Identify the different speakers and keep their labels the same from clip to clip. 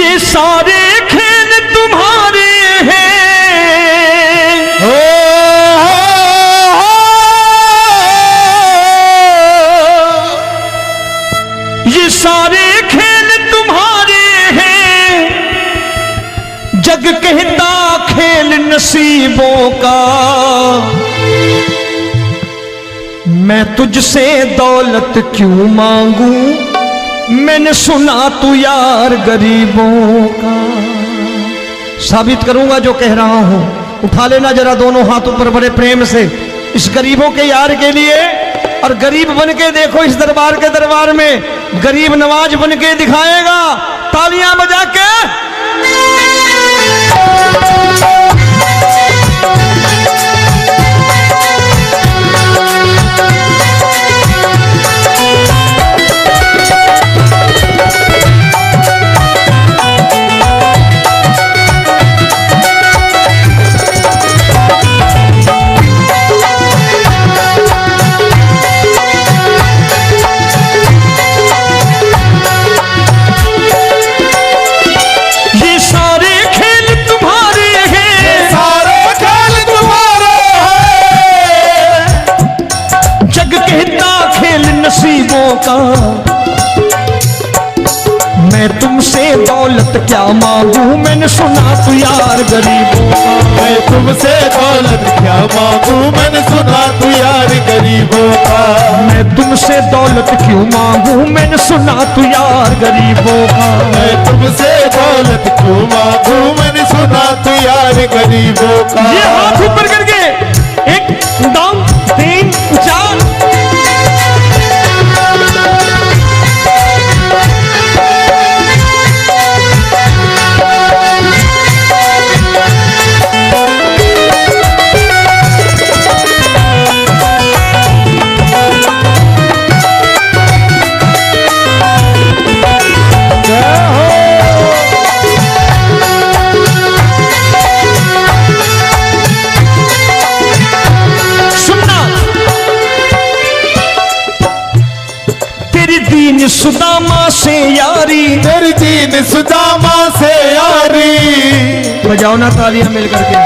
Speaker 1: ये सारे खेल तुम्हारे हैं, ये सारे खेल तुम्हारे हैं, जग कहता खेल नसीबों का। मैं तुझसे दौलत क्यों मांगू, मैंने सुना तू यार गरीबों का। साबित करूंगा जो कह रहा हूं। उठा लेना जरा दोनों हाथों पर बड़े प्रेम से इस गरीबों के यार के लिए, और गरीब बन के देखो इस दरबार के दरबार में गरीब नवाज बन के दिखाएगा, तालियां बजा के। का मैं तुमसे दौलत क्या मांगू, मैंने सुना तू यार गरीबों का।
Speaker 2: मैं तुमसे दौलत क्या मांगू, मैंने सुना तू यार गरीबों का।
Speaker 1: मैं तुमसे दौलत क्यों मांगू, मैंने सुना तू यार गरीबों का।
Speaker 2: मैं तुमसे दौलत क्यों मांगू, मैंने सुना तू यार गरीबों का।
Speaker 1: ये हाथ ऊपर करके 1 2 3 4 सुदामा से यारी,
Speaker 2: तेरी दीन सुदामा से यारी।
Speaker 1: बजाओ ना तालियां मिल करके।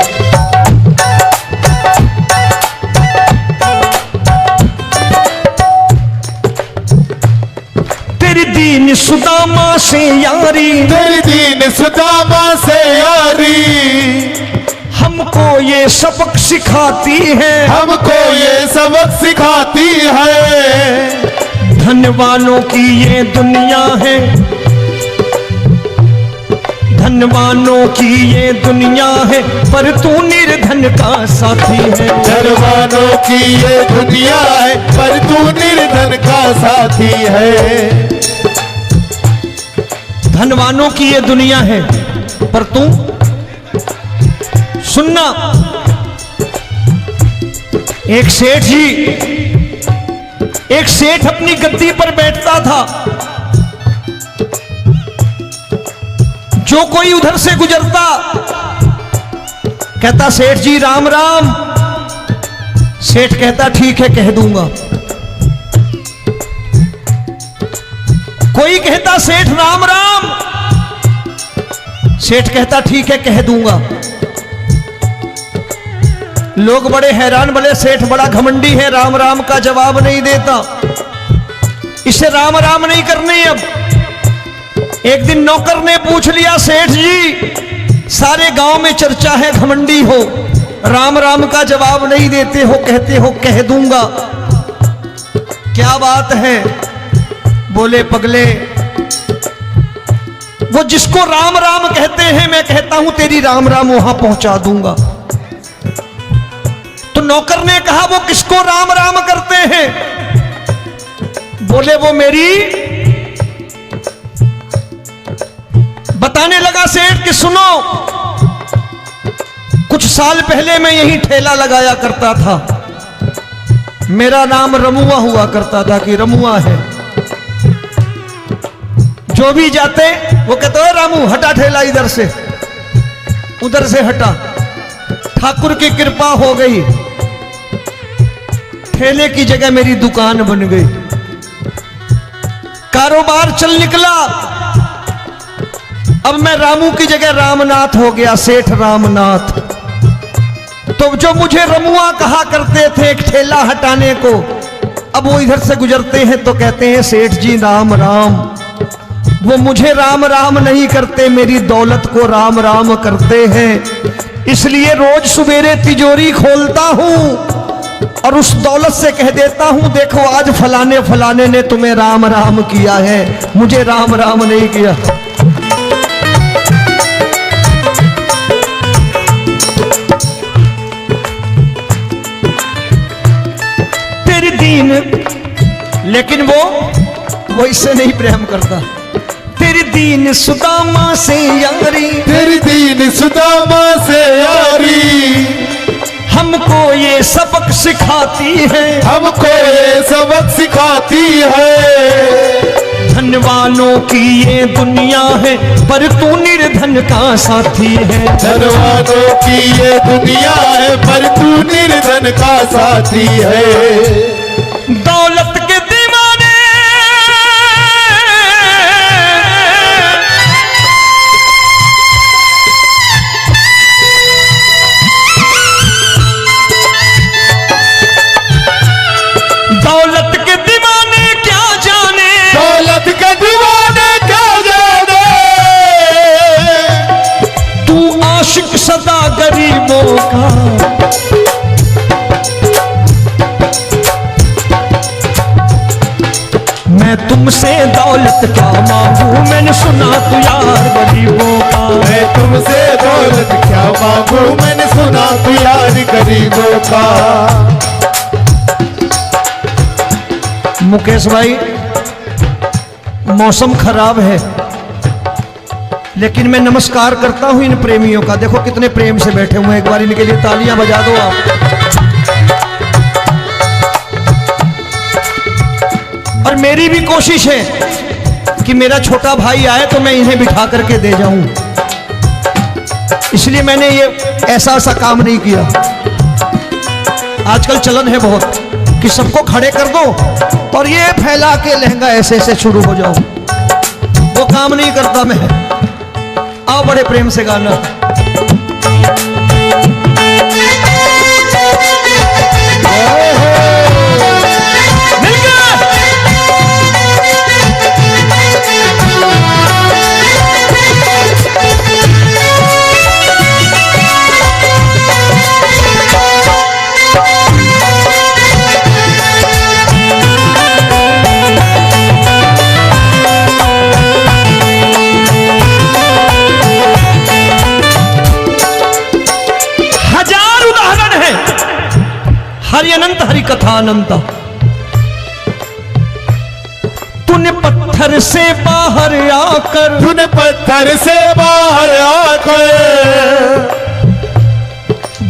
Speaker 1: तेरी दीन सुदामा से यारी,
Speaker 2: तेरी दीन सुदामा से यारी।
Speaker 1: हमको ये सबक सिखाती है,
Speaker 2: हमको ये सबक सिखाती है।
Speaker 1: धनवानों की ये दुनिया है, धनवानों की ये दुनिया है, पर तू निर्धन का साथी है।
Speaker 2: धनवानों की ये दुनिया है, पर तू निर्धन का साथी है।
Speaker 1: धनवानों की ये दुनिया है, पर तू सुनना। एक सेठ अपनी गद्दी पर बैठता था। जो कोई उधर से गुजरता कहता सेठ जी राम राम। सेठ कहता ठीक है कह दूंगा। कोई कहता सेठ राम राम। सेठ कहता ठीक है कह दूंगा। लोग बड़े हैरान, बोले सेठ बड़ा घमंडी है, राम राम का जवाब नहीं देता, इसे राम राम नहीं करने। अब एक दिन नौकर ने पूछ लिया, सेठ जी सारे गांव में चर्चा है घमंडी हो, राम राम का जवाब नहीं देते हो, कहते हो कह दूंगा, क्या बात है? बोले पगले, वो जिसको राम राम कहते हैं मैं कहता हूं तेरी राम राम वहां पहुंचा दूंगा। तो नौकर ने कहा वो किसको राम राम करते हैं? बोले वो मेरी। बताने लगा सेठ कि सुनो, कुछ साल पहले मैं यही ठेला लगाया करता था, मेरा नाम रमुआ हुआ करता था कि रमुआ है। जो भी जाते वो कहते हो रामू हटा ठेला इधर से, उधर से हटा। ठाकुर की कृपा हो गई, ठेले की जगह मेरी दुकान बन गई, कारोबार चल निकला। अब मैं रामू की जगह रामनाथ हो गया, सेठ रामनाथ। तो जो मुझे रमुआ कहा करते थे एक ठेला हटाने को, अब वो इधर से गुजरते हैं तो कहते हैं सेठ जी राम राम। वो मुझे राम राम नहीं करते, मेरी दौलत को राम राम करते हैं। इसलिए रोज सवेरे तिजोरी खोलता हूं और उस दौलत से कह देता हूं, देखो आज फलाने फलाने ने तुम्हें राम राम किया है, मुझे राम राम नहीं किया। तेरी दीन, लेकिन वो इससे नहीं प्रेम करता। तेरी दीन सुदामा से यारी,
Speaker 2: तेरी दीन सुदामा से यारी,
Speaker 1: हमको ये सबक सिखाती है,
Speaker 2: हमको ये सबक सिखाती है।
Speaker 1: धन वालों की ये दुनिया है, पर तू निर्धन का साथी है।
Speaker 2: धन वालों की ये दुनिया है, पर तू निर्धन का साथी है।
Speaker 1: दौलत के दीवाने दौलत के दीवाने क्या जाने,
Speaker 2: दौलत के दीवाने क्या जाने,
Speaker 1: तू आशिक सदा गरीबों का। मैं तुमसे दौलत क्या मांगू, मैंने सुना तू यार गरीबों का।
Speaker 2: मैं तुमसे दौलत क्या मांगू, मैंने सुना तू यार गरीबों का।
Speaker 1: मुकेश भाई, मौसम खराब है, लेकिन मैं नमस्कार करता हूं इन प्रेमियों का। देखो कितने प्रेम से बैठे हुए हैं, एक बार इनके लिए तालियां बजा दो आप। और मेरी भी कोशिश है कि मेरा छोटा भाई आए तो मैं इन्हें बिठा करके दे जाऊं, इसलिए मैंने ये ऐसा काम नहीं किया। आजकल चलन है बहुत कि सबको खड़े कर दो और ये फैला के लहंगा ऐसे ऐसे शुरू हो जाओ, वो काम नहीं करता मैं। आओ बड़े प्रेम से गाना। हरि अनंत हरि कथा अनंत। तूने पत्थर से बाहर आकर,
Speaker 2: तूने पत्थर से बाहर आकर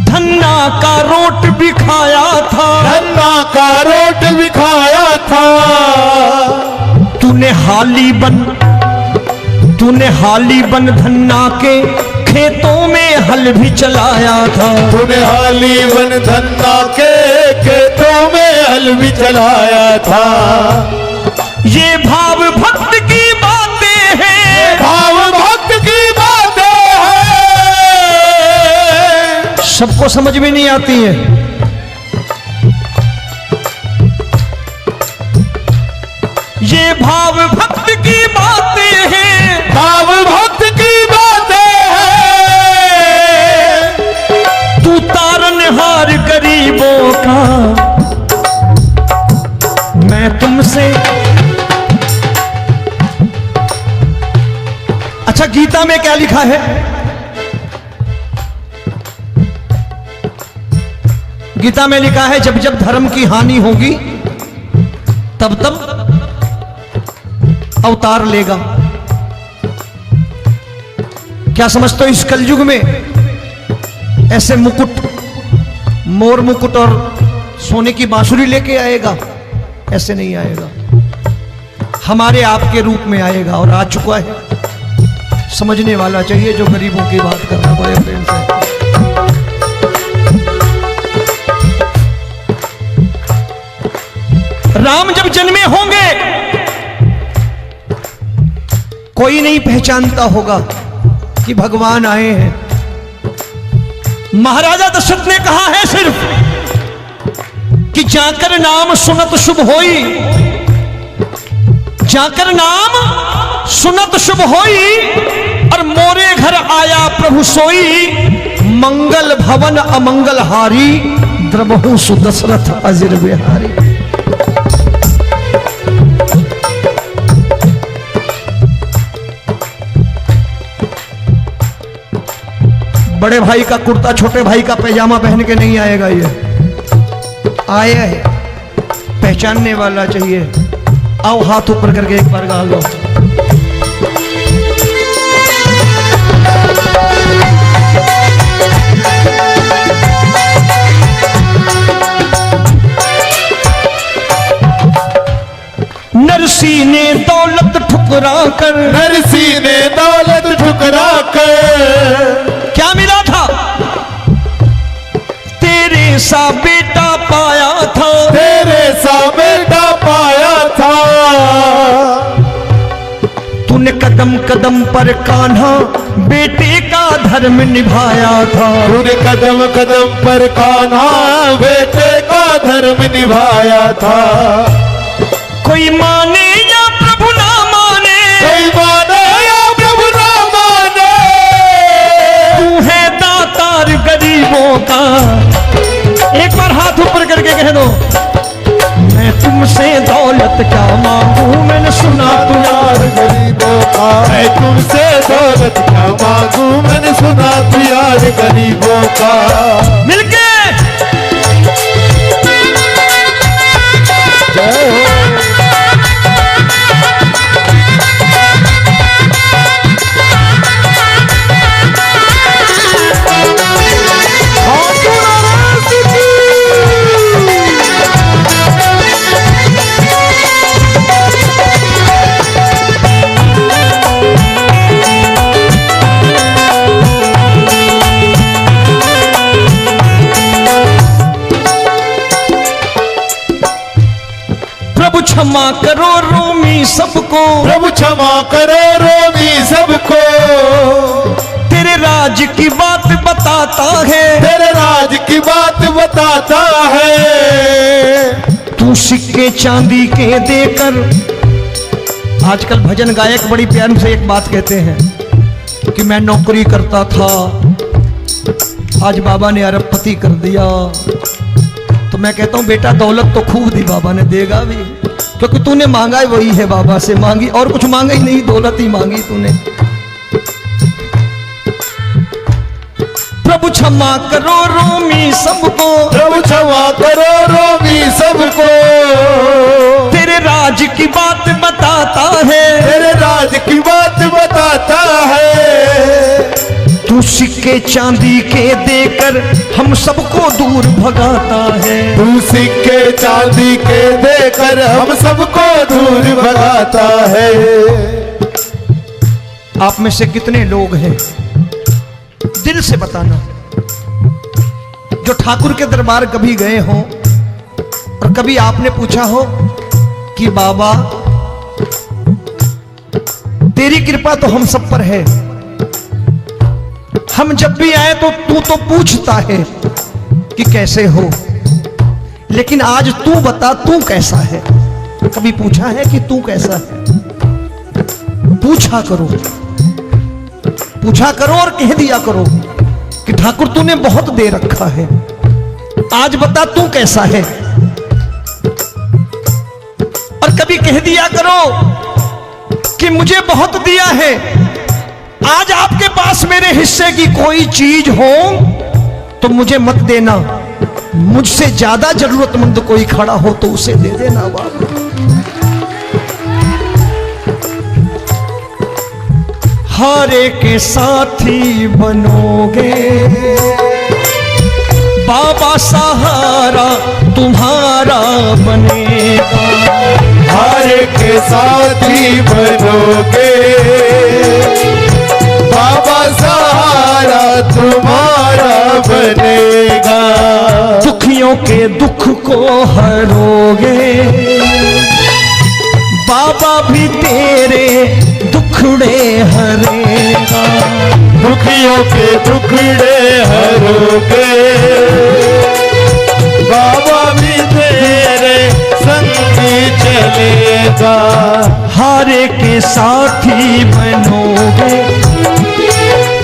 Speaker 1: धन्ना का रोट भी खाया था,
Speaker 2: धन्ना का रोट भी खाया था।
Speaker 1: तूने हाली बन धन्ना के खेतों में हल भी चलाया था।
Speaker 2: तूने हाली बन धन्ना के खेतों में हल भी चलाया था।
Speaker 1: ये भाव भक्त की बातें हैं,
Speaker 2: भाव भक्त की बातें हैं,
Speaker 1: सबको समझ में नहीं आती है। ये भाव भक्त की बातें हैं,
Speaker 2: भाव भक्त की बातें हैं।
Speaker 1: तू तारनहार गरीबों का, मैं तुमसे। अच्छा, गीता में क्या लिखा है? गीता में लिखा है जब जब धर्म की हानि होगी तब तब अवतार लेगा। क्या समझते हो, इस कलयुग में ऐसे मुकुट, मोर मुकुट और सोने की बांसुरी लेके आएगा? ऐसे नहीं आएगा, हमारे आपके रूप में आएगा और आ चुका है। समझने वाला चाहिए जो गरीबों की बात करना बड़े प्रेम से। राम जब जन्मे होंगे कोई नहीं पहचानता होगा, कि भगवान आए हैं। महाराजा दशरथ ने कहा है सिर्फ कि जाकर नाम सुनत शुभ होई, जाकर नाम सुनत शुभ होई, और मोरे घर आया प्रभु सोई, मंगल भवन अमंगल हारी, द्रबहु सुदशरथ अजिर बिहारी। बड़े भाई का कुर्ता छोटे भाई का पैजामा पहन के नहीं आएगा, ये आया है पहचानने वाला चाहिए। आओ हाथ ऊपर करके एक बार गा लो। नरसी ने दौलत ठुकरा कर,
Speaker 2: नरसी ने दौलत ठुकरा कर,
Speaker 1: क्या मिला था? तेरे सा बेटा पाया था,
Speaker 2: तेरे सा बेटा पाया था।
Speaker 1: तूने कदम कदम पर कान्हा बेटे का धर्म निभाया था,
Speaker 2: तूने कदम कदम पर कान्हा बेटे का धर्म निभाया था।
Speaker 1: कोई माने या प्रभु ना माने,
Speaker 2: कोई माने या प्रभु ना माने,
Speaker 1: तू है दातार गरीबों का। एक बार हाथ ऊपर करके कह दो, मैं तुमसे दौलत क्या मांगू, मैंने सुना तू यार
Speaker 2: गरीबों का। मैं तुमसे दौलत क्या मांगू, मैंने सुना तू यार गरीबों का।
Speaker 1: मिलके
Speaker 2: जय हो।
Speaker 1: क्षमा करो रोमी सबको,
Speaker 2: प्रभु क्षमा करो रोमी सबको।
Speaker 1: तेरे राज की बात बताता है,
Speaker 2: तेरे राज की बात बताता है।
Speaker 1: तू सिक्के चांदी के देकर, आजकल भजन गायक बड़ी प्यार से एक बात कहते हैं कि मैं नौकरी करता था, आज बाबा ने अरबपति कर दिया। तो मैं कहता हूं बेटा दौलत तो खूब दी बाबा ने, देगा भी, क्योंकि तूने मांगा वही है बाबा से, मांगी और कुछ मांगा ही नहीं, दौलत ही मांगी तूने। प्रभु क्षमा करो रोमी सबको,
Speaker 2: प्रभु क्षमा करो रोमी सबको।
Speaker 1: तेरे राज की बात बताता है,
Speaker 2: तेरे राज की बात बताता है।
Speaker 1: तू सिक्के चांदी के देकर हम सबको दूर भगाता है,
Speaker 2: तू सिक्के चांदी के देकर हम सबको दूर भगाता है।
Speaker 1: आप में से कितने लोग हैं, दिल से बताना, जो ठाकुर के दरबार कभी गए हो और कभी आपने पूछा हो कि बाबा तेरी कृपा तो हम सब पर है, हम जब भी आए तो तू तो पूछता है कि कैसे हो, लेकिन आज तू बता तू कैसा है। कभी पूछा है कि तू कैसा है? पूछा करो, पूछा करो और कह दिया करो कि ठाकुर तूने बहुत दे रखा है, आज बता तू कैसा है। और कभी कह दिया करो कि मुझे बहुत दिया है, आज आपके पास मेरे हिस्से की कोई चीज हो तो मुझे मत देना, मुझसे ज्यादा जरूरतमंद कोई खड़ा हो तो उसे दे देना बाबा। हारे के साथी बनोगे बाबा, सहारा तुम्हारा बनेगा।
Speaker 2: हारे के साथी बनोगे बाबा, सहारा तुम्हारा बनेगा।
Speaker 1: दुखियों के दुख को हरोगे बाबा, भी तेरे दुखड़े हरेगा।
Speaker 2: दुखियों के दुखड़े हरोगे, बाबा भी तेरे संगी चलेगा।
Speaker 1: हारे के साथी बनोगे,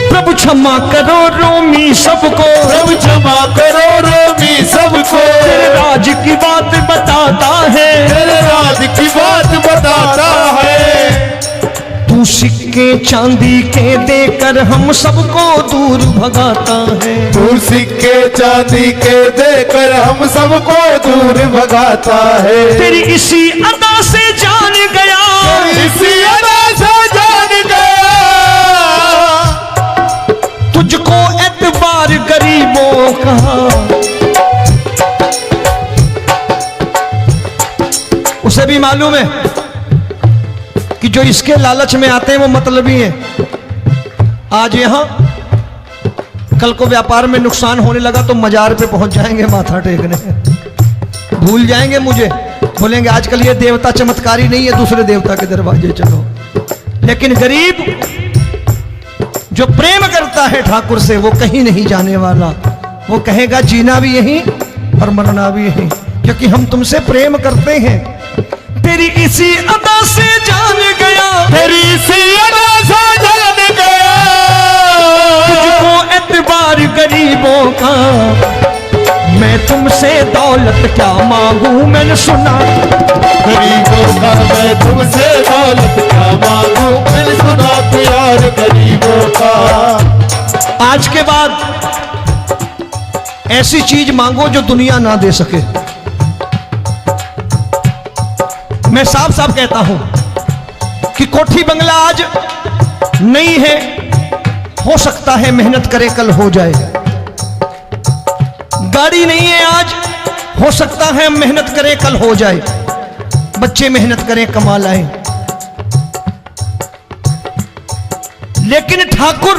Speaker 1: प्रभु क्षमा करो रोमी सबको,
Speaker 2: प्रभु क्षमा करो रोमी सबको।
Speaker 1: तेरे राज की बात बताता है,
Speaker 2: तेरे राज की बात बताता है।
Speaker 1: तू सिक्के चांदी के देकर हम सबको दूर भगाता है।
Speaker 2: तू सिक्के चांदी के देकर हम सबको दूर भगाता है।
Speaker 1: तेरी इसी अदा से जान गया,
Speaker 2: इसी अदा से जान गया,
Speaker 1: तुझको एतबार गरीबों का। उसे भी मालूम है कि जो इसके लालच में आते हैं वो मतलबी हैं। आज यहां कल को व्यापार में नुकसान होने लगा तो मजार पे पहुंच जाएंगे माथा टेकने, भूल जाएंगे मुझे, बोलेंगे आजकल ये देवता चमत्कारी नहीं है, दूसरे देवता के दरवाजे चलो। लेकिन गरीब जो प्रेम करता है ठाकुर से वो कहीं नहीं जाने वाला, वो कहेगा जीना भी यहीं और मरना भी यहीं, क्योंकि हम तुमसे प्रेम करते हैं। तेरी इसी अदा से जान गया,
Speaker 2: तेरी इसी अदा से जान गया,
Speaker 1: तुझको एतबार गरीबों का। मैं तुमसे दौलत क्या मांगू, मैंने सुना
Speaker 2: गरीबों का। मैं तुमसे दौलत क्या मांगू, मैंने सुना प्यार गरीबों का।
Speaker 1: आज के बाद ऐसी चीज मांगो जो दुनिया ना दे सके। मैं साफ साफ कहता हूं कि कोठी बंगला आज नहीं है, हो सकता है मेहनत करे कल हो जाए। गाड़ी नहीं है आज, हो सकता है मेहनत करें कल हो जाए। बच्चे मेहनत करें कमा लाएं, लेकिन ठाकुर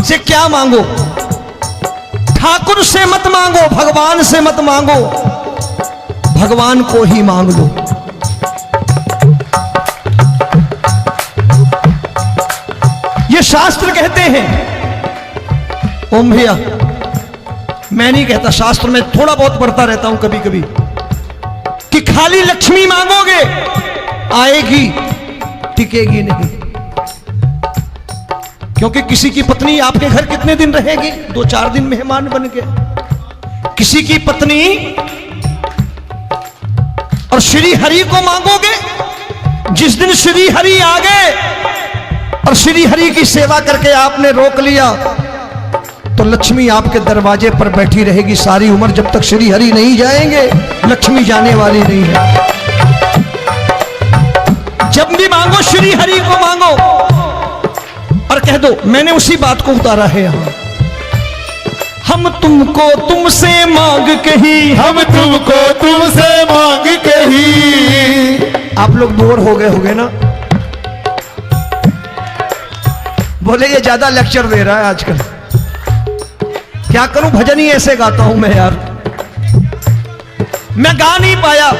Speaker 1: से क्या मांगो? ठाकुर से मत मांगो, भगवान से मत मांगो, भगवान को ही मांग लो। ये शास्त्र कहते हैं, ओम भैया मैं नहीं कहता, शास्त्र में थोड़ा बहुत पढ़ता रहता हूं कभी कभी, कि खाली लक्ष्मी मांगोगे आएगी, टिकेगी नहीं। क्योंकि किसी की पत्नी आपके घर कितने दिन रहेगी? 2-4 दिन मेहमान बन के। किसी की पत्नी और श्री हरि को मांगोगे, जिस दिन श्री हरि आ गए और श्री हरि की सेवा करके आपने रोक लिया तो लक्ष्मी आपके दरवाजे पर बैठी रहेगी सारी उम्र। जब तक श्री हरि नहीं जाएंगे लक्ष्मी जाने वाली नहीं है। जब भी मांगो श्री हरि को मांगो और कह दो मैंने उसी बात को उतारा है यहां। हम तुमको तुमसे मांग कही,
Speaker 2: हम तुमको तुमसे मांग कही।
Speaker 1: आप लोग बोर हो गए होंगे ना, बोले ये ज्यादा लेक्चर दे रहा है आजकल। क्या करूं, भजन ही ऐसे गाता हूं मैं यार। मैं गा नहीं पाया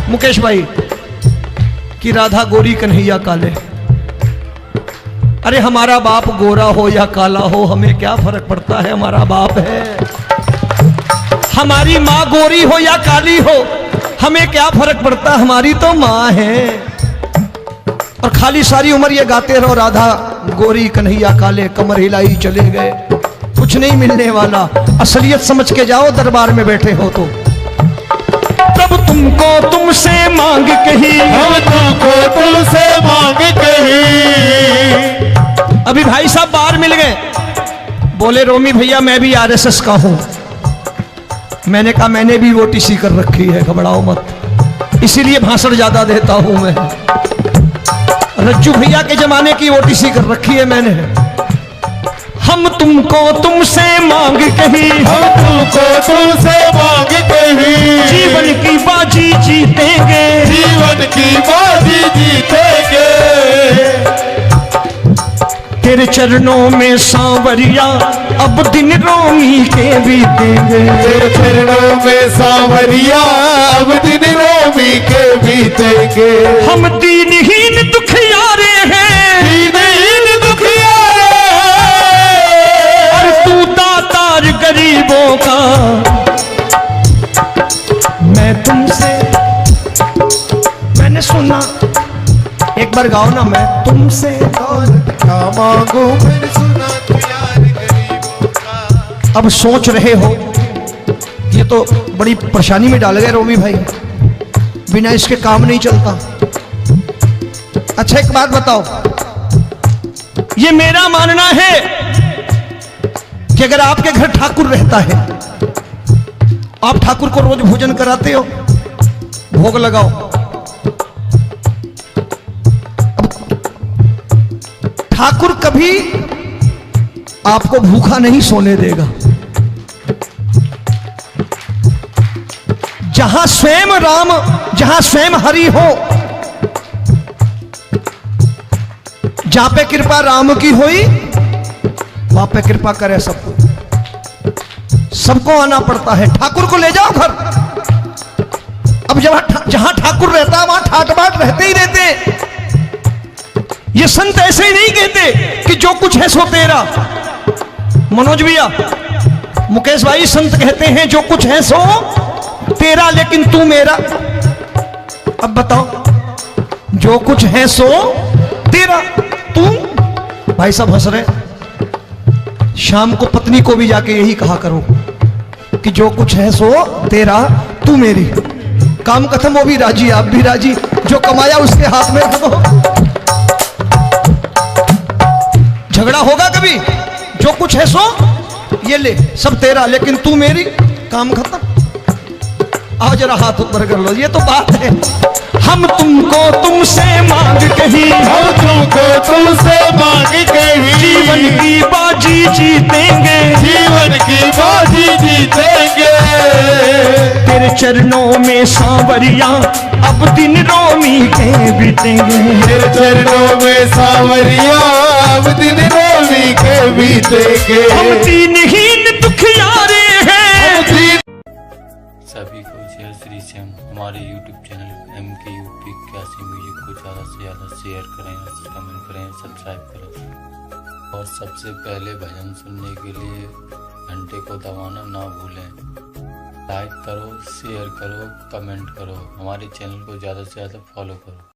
Speaker 1: मुकेश भाई कि राधा गोरी कन्हैया काले। अरे हमारा बाप गोरा हो या काला हो हमें क्या फर्क पड़ता है, हमारा बाप है। हमारी माँ गोरी हो या काली हो हमें क्या फर्क पड़ता, हमारी तो माँ है। और खाली सारी उम्र ये गाते रहो राधा गोरी कन्हैया काले, कमर हिलाई चले गए, कुछ नहीं मिलने वाला। असलियत समझ के जाओ दरबार में बैठे हो तो। तब तुमको तुमसे मांग कही,
Speaker 2: हम तुमको तुमसे मांग कही।
Speaker 1: अभी भाई साहब बाहर मिल गए, बोले रोमी भैया मैं भी आरएसएस का हूं। मैंने कहा मैंने भी ओटीसी कर रखी है, घबराओ मत, इसीलिए भाषण ज्यादा देता हूं मैं। रज्जू भैया के जमाने की ओटीसी कर रखी है मैंने। हम तुमको तुमसे मांग कही,
Speaker 2: हम तुमको तुमसे मांग कही।
Speaker 1: जीवन की बाजी जीतेंगे,
Speaker 2: जीवन की बाजी जीतेंगे।
Speaker 1: तेरे चरणों में सांवरिया अब दिन रोमी के बीतेंगे।
Speaker 2: तेरे चरणों में सांवरिया अब दिन रोमी के बीतेंगे।
Speaker 1: हम दीनहीन दुखियारे हैं,
Speaker 2: दीनहीन दुखियारे हैं।
Speaker 1: एक बार गाओ ना, मैं तुमसे
Speaker 2: दौलत क्या मांगू मैंने सुना तू यार गरीबों का।
Speaker 1: अब सोच रहे हो ये तो बड़ी परेशानी में डाल गए रोमी भाई, बिना इसके काम नहीं चलता। अच्छा एक बात बताओ, ये मेरा मानना है कि अगर आपके घर ठाकुर रहता है, आप ठाकुर को रोज भोजन कराते हो, भोग लगाओ, अब ठाकुर कभी आपको भूखा नहीं सोने देगा। जहां स्वयं राम, जहां स्वयं हरि हो, जहां पे कृपा राम की हुई वहां पे कृपा करे सबको, सबको आना पड़ता है। ठाकुर को ले जाओ घर। अब जहां ठाकुर रहता है वहां ठाट बाट रहते ही रहते हैं। ये संत ऐसे ही नहीं कहते कि जो कुछ है सो तेरा। मनोज भैया, मुकेश भाई, संत कहते हैं जो कुछ है सो तेरा लेकिन तू मेरा। अब बताओ, जो कुछ है सो तेरा, तू। भाई साहब हंस रहे। शाम को पत्नी को भी जाके यही कहा करो कि जो कुछ है सो तेरा, तू मेरी। काम खत्म, वो भी राजी, आप भी राजी, जो कमाया उसके हाथ में रख दो। झगड़ा होगा कभी? जो कुछ है सो ये ले, सब तेरा लेकिन तू मेरी, काम खत्म। आओ जरा हाथ ऊपर कर लो, ये तो बात है। हम तुमको तुमसे मांग कहीं,
Speaker 2: हम तुमको तुमसे मांग कहीं,
Speaker 1: जीवन की बाजी जीतेंगे,
Speaker 2: जीवन की बाजी जीतेंगे।
Speaker 1: तेरे चरणों में सांवरिया अब दिन रोमी के बीतेंगे।
Speaker 2: तेरे चरणों में सांवरिया अब दिन रोमी के बीतेंगे।
Speaker 1: हम दीनहीन दुखियारे हैं।
Speaker 3: सभी को जय श्री श्याम। हमारे YouTube चैनल MKUP81 म्यूजिक को ज़्यादा से ज़्यादा शेयर करें, कमेंट करें, सब्सक्राइब करें और सबसे पहले भजन सुनने के लिए घंटे को दबाना ना भूलें। लाइक करो, शेयर करो, कमेंट करो, हमारे चैनल को ज़्यादा से ज़्यादा फॉलो करो।